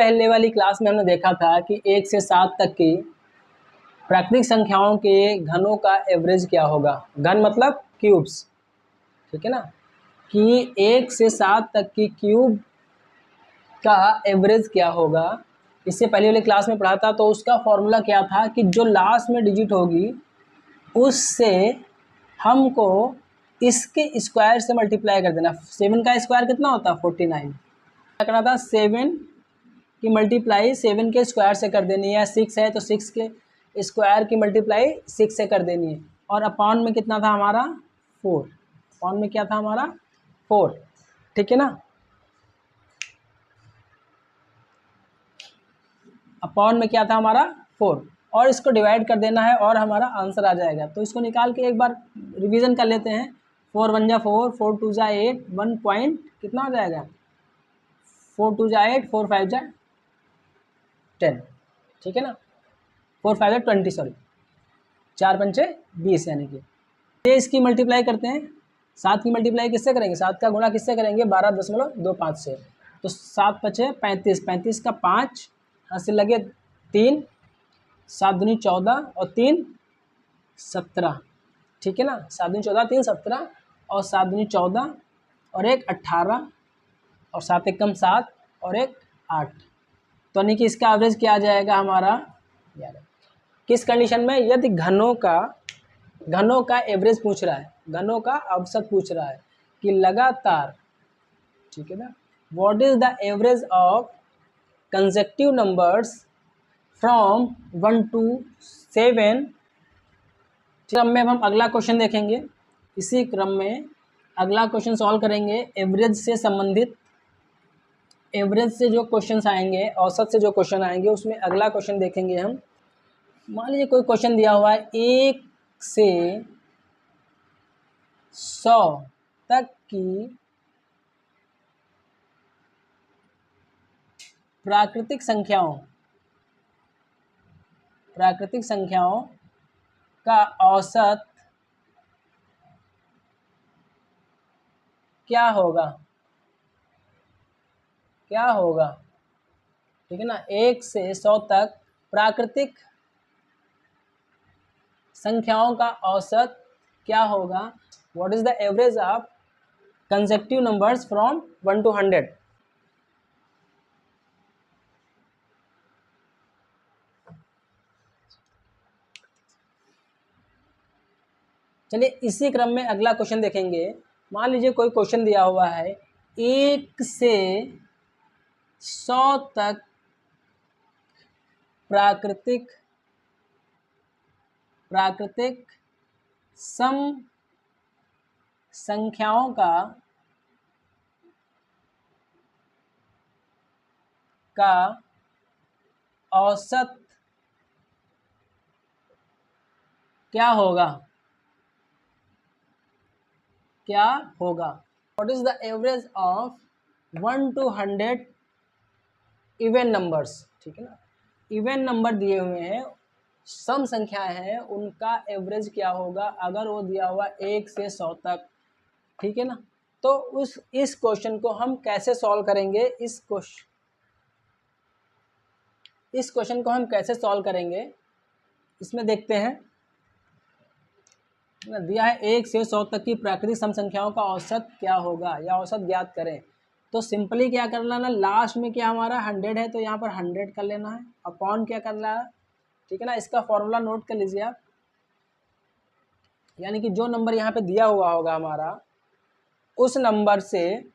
पहले वाली क्लास में हमने देखा था कि 1 से 7 तक की प्राकृतिक संख्याओं के घनों का एवरेज क्या होगा। घन मतलब क्यूब्स, ठीक है ना, कि 1 से 7 तक की क्यूब का एवरेज क्या होगा। इससे पहले वाली क्लास में पढ़ा था, तो उसका फॉर्मूला क्या था कि जो लास्ट में डिजिट होगी उससे हमको इसके स्क्वायर से मल्टीप्लाई कर देना। 7 का स्क्वायर कितना होता है 49। क्या करना था, 7 की मल्टीप्लाई 7 के स्क्वायर से कर देनी है। 6 है तो 6 के स्क्वायर की मल्टीप्लाई 6 से कर देनी है। और अपॉन में कितना था हमारा 4। अपॉन में क्या था हमारा 4, ठीक है ना। अपॉन में क्या था हमारा 4, और इसको डिवाइड कर देना है और हमारा आंसर आ जाएगा। तो इसको निकाल के एक बार रिवीजन कर लेते हैं। 4 1 जा 4, 4 2 जा 8, 1 पॉइंट कितना हो जाएगा 4 2 जा 8, 4 5 जा 10, ठीक है ना। 4 5 जा 20, सॉरी 4 पंचे 20, यानी कि ये इसकी मल्टीप्लाई करते हैं। 7 की मल्टीप्लाई किससे करेंगे, 7 का गुणा किससे करेंगे 12.25 से। तो 7 पचे 35, 35 का 5 हासिल लगे 3, 7 दूनी 14 और 3 17, ठीक है ना। 7 दूनी 14, 3 17 और 7 दूनी 14 और 1 18 और 7 एक कम 7 और 1 8। तो यानी कि इसका एवरेज क्या आ जाएगा हमारा 11। किस कंडीशन में, यदि घनों का एवरेज पूछ रहा है, घनों का औसत पूछ रहा है कि लगातार, ठीक है ना, what is the average of consecutive numbers from 1 to 7। क्रम में अब हम अगला क्वेश्चन देखेंगे। इसी क्रम में अगला क्वेश्चन सॉल्व करेंगे। एवरेज से संबंधित, एवरेज से जो क्वेश्चंस आएंगे, औसत से जो क्वेश्चन आएंगे, उसमें अगला क्वेश्चन देखेंगे हम। मान लीजिए कोई क्वेश्चन दिया हुआ है 1 से 100 तक की प्राकृतिक संख्याओं का औसत क्या होगा, ठीक है ना। 1 से 100 तक प्राकृतिक संख्याओं का औसत क्या होगा। What is the average of consecutive numbers from 1 to 100। चलिए इसी क्रम में अगला क्वेश्चन देखेंगे। मान लीजिए कोई क्वेश्चन दिया हुआ है 1 से 100 तक प्राकृतिक सम संख्याओं का औसत क्या होगा, what is the average of 1 to 100 even numbers, ठीक है ना। इवन नंबर दिए हुए हैं, सम संख्याएं हैं, उनका एवरेज क्या होगा अगर वो दिया हुआ 1 से 100 तक, ठीक है ना। तो इस क्वेश्चन को हम कैसे सॉल्व करेंगे, इस क्वेश्चन को हम कैसे सॉल्व करेंगे, इसमें देखते हैं। दिया है 1 से 100 तक की प्राकृतिक सम संख्याओं का औसत क्या होगा या औसत ज्ञात करें। तो सिंपली क्या कर लेना, लास्ट में क्या हमारा 100 है तो यहाँ पर 100 कर लेना है, अपॉन क्या कर रहा है, ठीक है ना। इसका फॉर्मूला नोट कर लीजिए आप। यानी कि जो नंबर यहाँ पे दिया हुआ होगा हमारा, उस नंबर से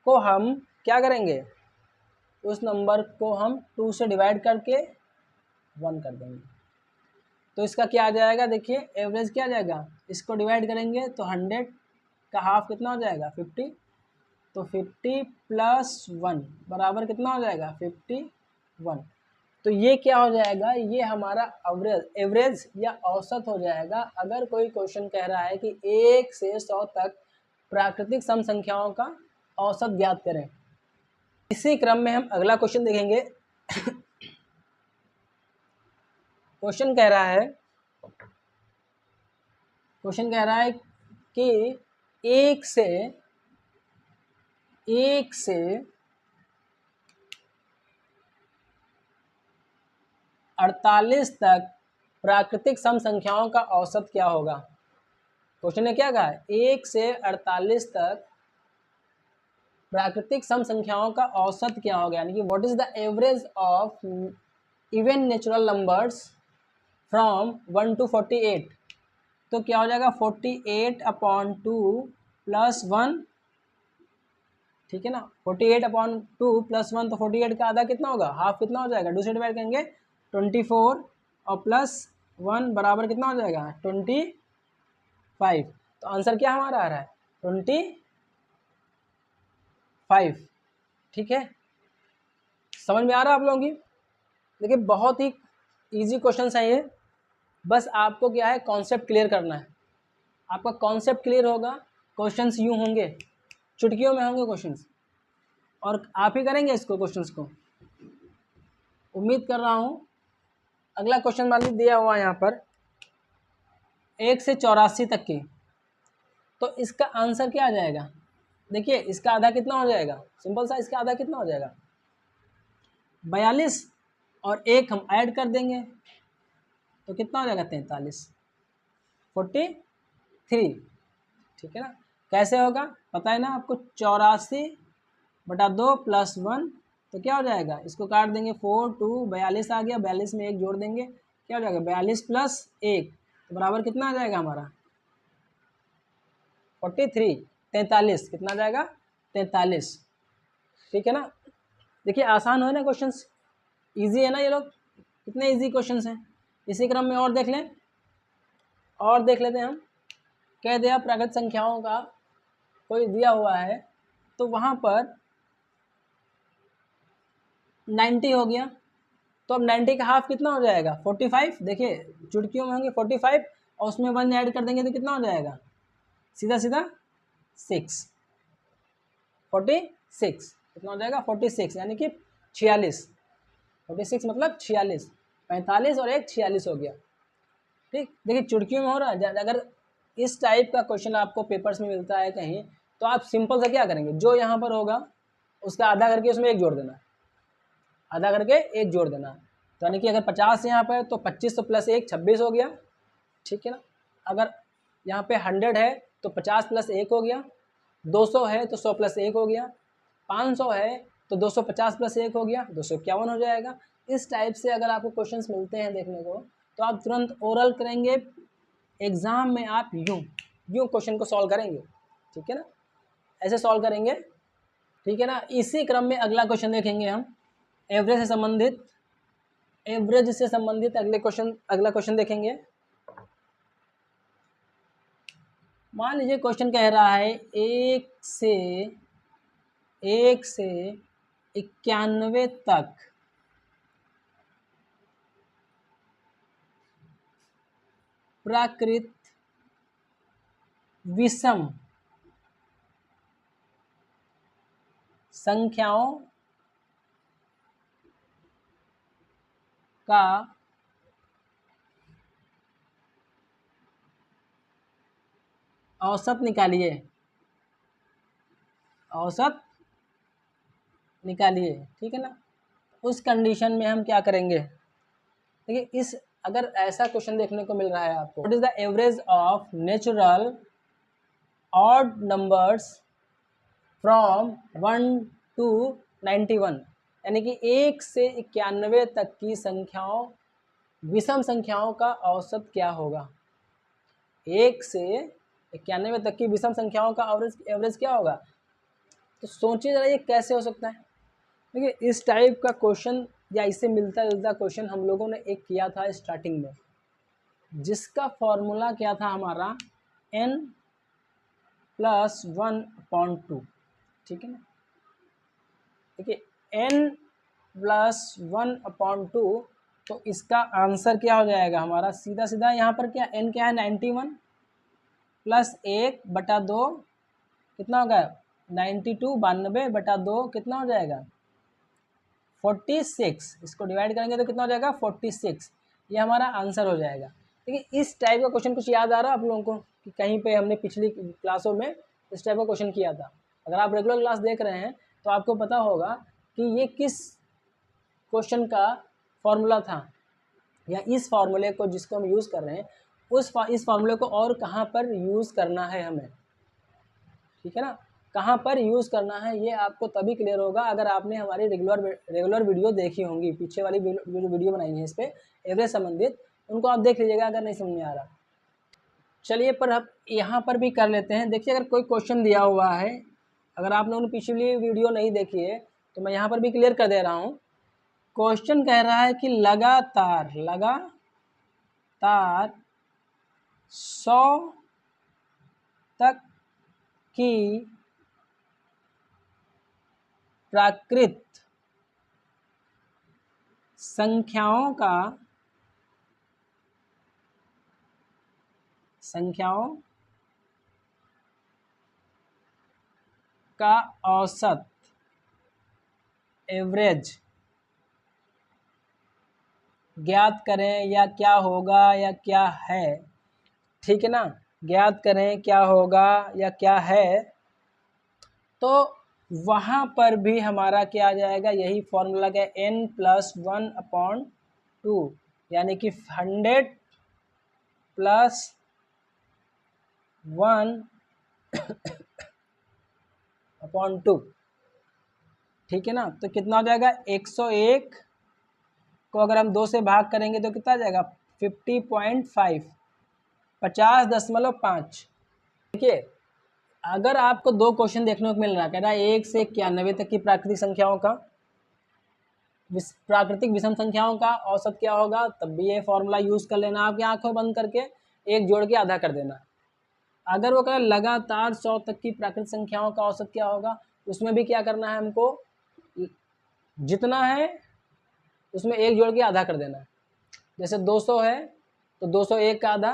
को हम क्या करेंगे, उस नंबर को हम 2 से डिवाइड करके 1 कर देंगे। तो इसका क्या आ जाएगा, देखिए एवरेज क्या आ जाएगा, इसको डिवाइड करेंगे तो 100 का हाफ कितना हो जाएगा 50। तो 50 + 1 बराबर कितना हो जाएगा 51। तो ये क्या हो जाएगा, ये हमारा एवरेज या औसत हो जाएगा। अगर कोई क्वेश्चन कह रहा है कि 1 से 100 तक प्राकृतिक सम संख्याओं का औसत ज्ञात करें। इसी क्रम में हम अगला क्वेश्चन देखेंगे। क्वेश्चन कह रहा है कि 1 से 48 तक प्राकृतिक सम संख्याओं का औसत क्या होगा। क्वेश्चन ने क्या कहा, 1 से 48 तक प्राकृतिक सम संख्याओं का औसत क्या होगा, यानी कि what is the average of even natural numbers from 1 to 48। तो क्या हो जाएगा 48/2 + 1, ठीक है ना। 48/2 + 1, तो 48 का आधा कितना होगा, हाफ कितना हो जाएगा, दूसरे डिवाइड करेंगे 24 और +1 बराबर कितना हो जाएगा 25। तो आंसर क्या हमारा आ रहा है 25। ठीक है, समझ में आ रहा है आप लोगों की। देखिए बहुत ही इजी क्वेश्चन है ये, बस आपको क्या है कॉन्सेप्ट क्लियर करना है। आपका कॉन्सेप्ट क्लियर होगा, क्वेश्चंस यूँ होंगे, चुटकियों में होंगे क्वेश्चंस, और आप ही करेंगे इसको क्वेश्चंस को, उम्मीद कर रहा हूँ। अगला क्वेश्चन मान लीजिए दिया हुआ है यहाँ पर 1 से 84 तक की, तो इसका आंसर क्या आ जाएगा। देखिए इसका आधा कितना हो जाएगा, सिंपल सा, इसका आधा कितना हो जाएगा 42, और 1 हम ऐड कर देंगे तो कितना हो जाएगा 43, 43। ठीक है ना, कैसे होगा पता है ना आपको, 84/2 + 1, तो क्या हो जाएगा, इसको काट देंगे 4 2 42 आ गया, 42 में 1 जोड़ देंगे, क्या हो जाएगा 42 + 1, तो बराबर कितना आ जाएगा हमारा 43, 43 कितना आ जाएगा 43। ठीक है ना, देखिए आसान हो ना क्वेश्चंस, इजी है ना ये लोग, कितने इजी क्वेश्चंस हैं। इसी क्रम में और देख लें, और देख लेते हैं हम। कह दिया प्राकृत संख्याओं का कोई दिया हुआ है, तो वहाँ पर 90 हो गया, तो अब 90 का हाफ कितना हो जाएगा 45। देखिए चुटकियों में होंगे 45, और उसमें 1 ऐड कर देंगे तो कितना हो जाएगा, सीधा सीधा 6, 46 कितना हो जाएगा 46, यानी कि 46, 46 मतलब 46, 45 और 1 46 हो गया। ठीक, देखिए चुटकियों में हो रहा है। अगर इस टाइप का क्वेश्चन आपको पेपर्स में मिलता है कहीं, तो आप सिंपल सा क्या करेंगे, जो यहाँ पर होगा उसका आधा करके उसमें 1 जोड़ देना, आधा करके 1 जोड़ देना, तो यानी कि अगर 50 यहाँ पर तो 25 तो +1 26 हो गया। ठीक है ना, अगर यहाँ पे 100 है तो 50 + 1 हो गया, 200 है तो 100 + 1 हो गया, 500 है तो 250 + 1 हो गया, 251 हो जाएगा। इस टाइप से अगर आपको क्वेश्चंस मिलते हैं देखने को, तो आप तुरंत ओरल करेंगे, एग्ज़ाम में आप यूँ क्वेश्चन को सॉल्व करेंगे। ठीक है ना, ऐसे सॉल्व करेंगे। ठीक है ना, इसी क्रम में अगला क्वेश्चन देखेंगे हम, एवरेज से संबंधित अगला क्वेश्चन देखेंगे। मान लीजिए क्वेश्चन कह रहा है 1 से 91 तक प्राकृत विषम संख्याओं का औसत निकालिए, ठीक है ना। उस कंडीशन में हम क्या करेंगे, देखिए इस अगर ऐसा क्वेश्चन देखने को मिल रहा है आपको, what is the average of natural odd numbers from 1 to 91, यानी कि 1 से 91 तक की संख्याओं, विषम संख्याओं का औसत क्या होगा। 1 से 91 तक की विषम संख्याओं का एवरेज क्या होगा। तो सोचिए जरा ये कैसे हो सकता है। देखिए इस टाइप का क्वेश्चन या इससे मिलता जुलता क्वेश्चन हम लोगों ने एक किया था स्टार्टिंग में, जिसका फॉर्मूला क्या था हमारा n+1/2। ठीक है ना, देखिए n+1/2, तो इसका आंसर क्या हो जाएगा हमारा, सीधा सीधा यहाँ पर क्या n क्या है 91 + 1/2 कितना होगा 92, 92/2 कितना हो जाएगा 46। इसको डिवाइड करेंगे तो कितना हो जाएगा 46, ये हमारा आंसर हो जाएगा। देखिए इस टाइप का क्वेश्चन कुछ याद आ रहा है आप लोगों को कि कहीं पे हमने पिछली क्लासों में इस टाइप का क्वेश्चन किया था। अगर आप रेगुलर क्लास देख रहे हैं तो आपको पता होगा कि ये किस क्वेश्चन का फॉर्मूला था। या इस फार्मूले को जिसको हम यूज़ कर रहे हैं इस फार्मूले को और कहाँ पर यूज़ करना है हमें, ठीक है ना, कहाँ पर यूज़ करना है ये आपको तभी क्लियर होगा अगर आपने हमारी रेगुलर वीडियो देखी होंगी। पीछे वाली वीडियो बनाई है इस पर एवरेज संबंधित, उनको आप देख लीजिएगा अगर नहीं समझ में आ रहा। चलिए पर अब यहाँ पर भी कर लेते हैं। देखिए अगर कोई क्वेश्चन दिया हुआ है, अगर आपने उन पिछली वीडियो नहीं देखी है तो मैं यहाँ पर भी क्लियर कर दे रहा हूँ। क्वेश्चन कह रहा है कि लगातार 100 तक की प्राकृत संख्याओं का औसत एवरेज ज्ञात करें या क्या होगा या क्या है, ठीक है ना, ज्ञात करें क्या होगा या क्या है। तो वहाँ पर भी हमारा क्या आ जाएगा, यही फॉर्मूला का n+1/2 यानी कि 100 + 1/2, ठीक है ना। तो कितना हो जाएगा, 101 को अगर हम 2 से भाग करेंगे तो कितना आ जाएगा 50.5, 50.5। देखिए अगर आपको 2 क्वेश्चन देखने को मिल रहा है, कह रहा है 1 से 91 तक की प्राकृतिक संख्याओं का प्राकृतिक विषम संख्याओं का औसत क्या होगा, तब भी ये फॉर्मूला यूज़ कर लेना, आपकी आंखें बंद करके एक जोड़ के आधा कर देना। अगर वो कह लगातार 100 तक की प्राकृतिक संख्याओं का औसत क्या होगा, उसमें भी क्या करना है हमको, जितना है उसमें एक जोड़ के आधा कर देना है। जैसे 200 है तो 201 का आधा,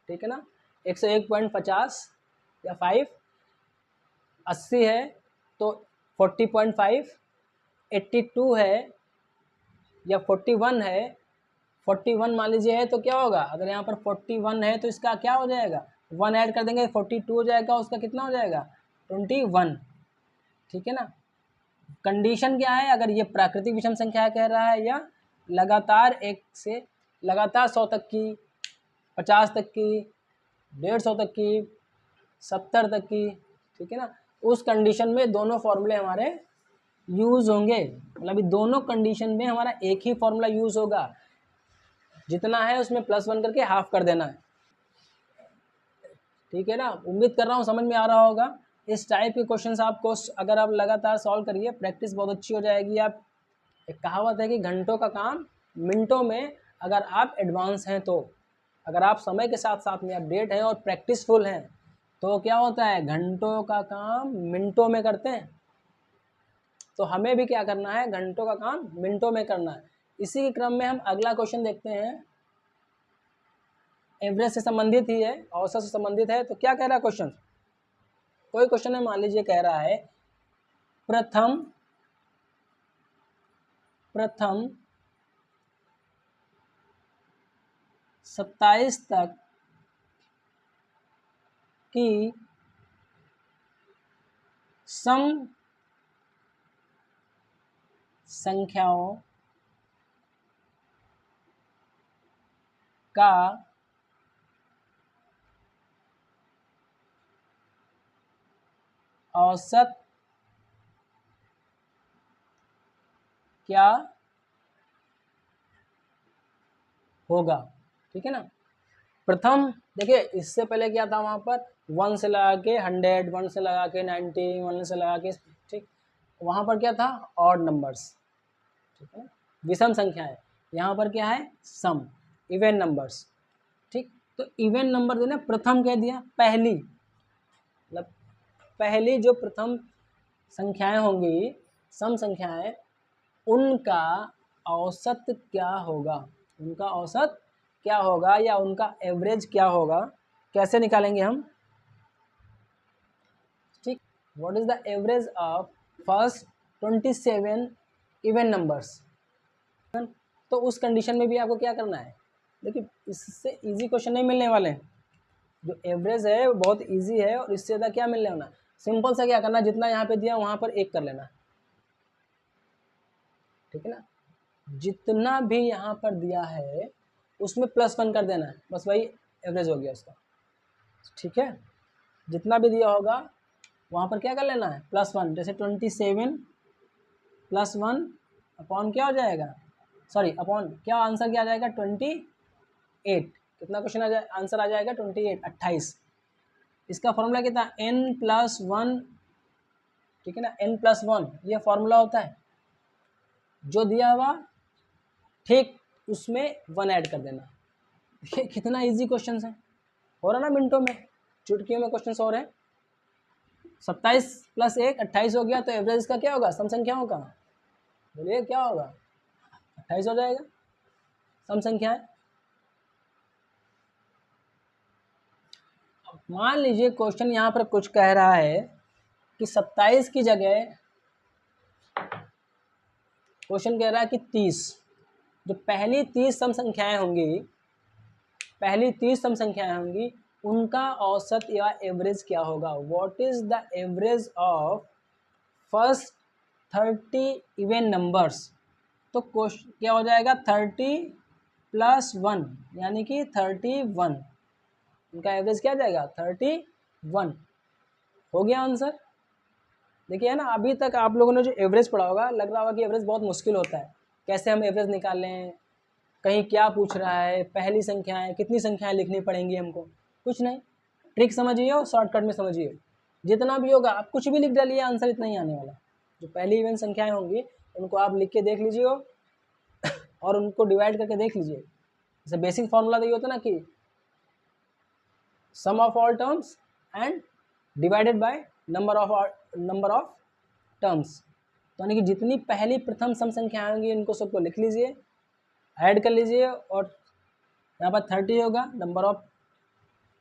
ठीक है ना, 101.50 या 5। 80 है तो 40.5, 82 है या 41 है, 41 मान लीजिए है तो क्या होगा, अगर यहाँ पर 41 है तो इसका क्या हो जाएगा, 1 ऐड कर देंगे 42 हो जाएगा, उसका कितना हो जाएगा 21, ठीक है ना। कंडीशन क्या है, अगर ये प्राकृतिक विषम संख्या कह रहा है या लगातार 1 से लगातार 100 तक की, 50 तक की, 150 तक की, 70 तक की, ठीक है ना, उस कंडीशन में दोनों फॉर्मूले हमारे यूज़ होंगे। मतलब दोनों कंडीशन में हमारा एक ही फॉर्मूला यूज़ होगा, जितना है उसमें +1 करके हाफ कर देना है, ठीक है ना। उम्मीद कर रहा हूँ समझ में आ रहा होगा। इस टाइप के क्वेश्चंस आपको अगर आप लगातार सॉल्व करिए, प्रैक्टिस बहुत अच्छी हो जाएगी। आप, एक कहावत है कि घंटों का काम मिनटों में, अगर आप एडवांस हैं तो, अगर आप समय के साथ साथ में अपडेट हैं और प्रैक्टिसफुल हैं तो क्या होता है, घंटों का काम मिनटों में करते हैं। तो हमें भी क्या करना है, घंटों का काम मिनटों में करना है। इसी के क्रम में हम अगला क्वेश्चन देखते हैं, एवरेज से संबंधित ही है, औसत से संबंधित है। तो क्या कह रहा है क्वेश्चन, कोई क्वेश्चन है, मान लीजिए कह रहा है प्रथम 27 तक की सम संख्याओं का औसत क्या होगा, ठीक है ना। प्रथम देखिए, इससे पहले क्या था, वहाँ पर 1 से लगा के 100, 1 से लगा के 90, 1 से लगा के, ठीक, वहाँ पर क्या था, ऑड नंबर्स, ठीक है, विषम संख्याएं। यहाँ पर क्या है, सम, इवन नंबर्स, ठीक। तो इवन नंबर देना, प्रथम कह दिया, पहली, मतलब पहली जो प्रथम संख्याएं होंगी, सम संख्याएं, उनका औसत क्या होगा, उनका औसत क्या होगा या उनका एवरेज क्या होगा, कैसे निकालेंगे हम, ठीक। What is the average of first 27 even numbers. तो उस कंडीशन में भी आपको क्या करना है, देखिए इससे इजी क्वेश्चन नहीं मिलने वाले हैं। जो एवरेज है वो बहुत इजी है, और इससे ज़्यादा क्या मिलने वाला, सिंपल सा क्या करना, जितना यहाँ पे दिया वहाँ पर 1 कर लेना, ठीक है ना। जितना भी यहाँ पर दिया है उसमें +1 कर देना है, बस वही एवरेज हो गया उसका। ठीक है, जितना भी दिया होगा वहाँ पर क्या कर लेना है, +1। जैसे 27 +1 अपॉन क्या हो जाएगा, सॉरी अपॉन क्या आंसर क्या आ जाएगा 28। कितना क्वेश्चन आंसर आ जाएगा 28, 28। इसका फॉर्मूला कितना n+1, ठीक है ना, n+1 ये फॉर्मूला होता है। जो दिया हुआ ठीक उसमें 1 ऐड कर देना। ये कितना इजी क्वेश्चन है, हो रहा ना मिनटों में, चुटकियों में क्वेश्चन हो रहे हैं। 27 + 1 28 हो गया, तो एवरेज इसका क्या होगा, सम संख्याओं का, बोलिए क्या होगा, 28 हो जाएगा, सम संख्या है। मान लीजिए क्वेश्चन यहाँ पर कुछ कह रहा है कि 27 की जगह क्वेश्चन कह रहा है कि 30, जो पहली 30 सम संख्याएं होंगी, पहली 30 सम संख्याएं होंगी, उनका औसत या एवरेज क्या होगा। What is the average of first 30 even numbers. तो क्वेश्चन क्या हो जाएगा 30 + 1 यानी कि 31, उनका एवरेज क्या जाएगा 31। हो गया आंसर। देखिए है ना, अभी तक आप लोगों ने जो एवरेज पढ़ा होगा, लग रहा होगा कि एवरेज बहुत मुश्किल होता है, कैसे हम एवरेज निकालें, कहीं क्या पूछ रहा है, पहली संख्याएं कितनी संख्याएं लिखनी पड़ेंगी हमको, कुछ नहीं, ट्रिक समझिए और शॉर्टकट में समझिए। जितना भी होगा आप कुछ भी लिख डालिए, आंसर इतना ही आने वाला। जो पहली इवन संख्याएं होंगी उनको आप लिख के देख लीजिए और उनको डिवाइड करके देख लीजिए। जैसे बेसिक फॉर्मूला तो ये होता है ना कि sum of all terms and divided by number of terms. तो यानी कि जितनी पहली प्रथम सम संख्याएं होंगी इनको सबको लिख लीजिए, ऐड कर लीजिए, और यहाँ पर 30 होगा, नंबर ऑफ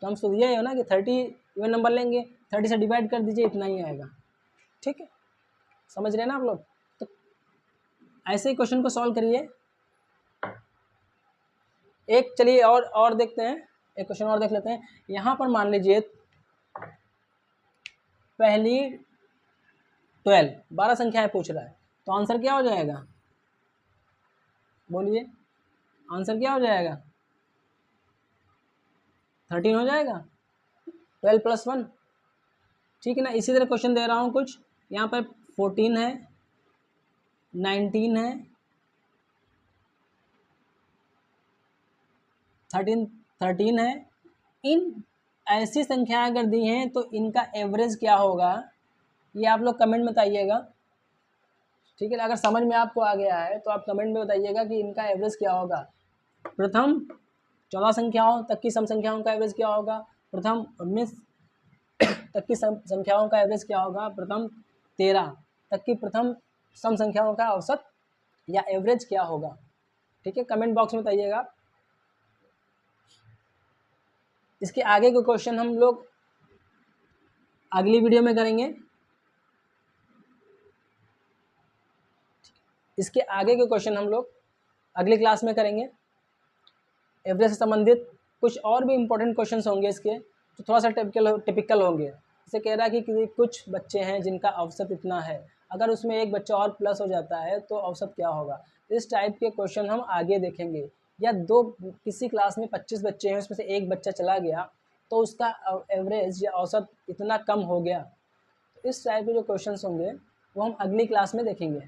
टर्म्स तो दिया ही हो ना कि 30 इवन नंबर लेंगे, 30 से डिवाइड कर दीजिए, इतना ही आएगा। ठीक है, समझ रहे हैं ना आप लोग। तो ऐसे ही क्वेश्चन को सॉल्व करिए। एक चलिए और देखते हैं, एक क्वेश्चन और देख लेते हैं। यहाँ पर मान लीजिए पहली 12 संख्याएं पूछ रहा है, तो आंसर क्या हो जाएगा, बोलिए आंसर क्या हो जाएगा, 13 हो जाएगा, 12 + 1। ठीक है ना। इसी तरह क्वेश्चन दे रहा हूँ कुछ, यहाँ पर 14 है, 19 है, 13 है। इन ऐसी संख्याएं अगर दी हैं तो इनका एवरेज क्या होगा, ये आप लोग कमेंट में बताइएगा। ठीक है, अगर समझ में आपको आ गया है तो आप कमेंट में बताइएगा कि इनका एवरेज क्या होगा। प्रथम 14 संख्याओं तक की सम संख्याओं का एवरेज क्या होगा, प्रथम 19 तक की संख्याओं का एवरेज क्या होगा, प्रथम 13 तक की प्रथम सम संख्याओं का औसत या एवरेज क्या होगा। ठीक है, कमेंट बॉक्स में बताइएगा। इसके आगे के क्वेश्चन हम लोग अगली वीडियो में करेंगे। इसके आगे के क्वेश्चन हम लोग अगली क्लास में करेंगे। एवरेज से संबंधित कुछ और भी इम्पोर्टेंट क्वेश्चंस होंगे इसके, तो थोड़ा सा टिपिकल होंगे। जैसे कह रहा है कि कुछ बच्चे हैं जिनका औसत इतना है, अगर उसमें एक बच्चा और प्लस हो जाता है तो औसत क्या होगा। इस टाइप के क्वेश्चन हम आगे देखेंगे। या किसी क्लास में 25 बच्चे हैं, उसमें से एक बच्चा चला गया तो उसका एवरेज या औसत इतना कम हो गया। इस टाइप के जो क्वेश्चंस होंगे वो हम अगली क्लास में देखेंगे।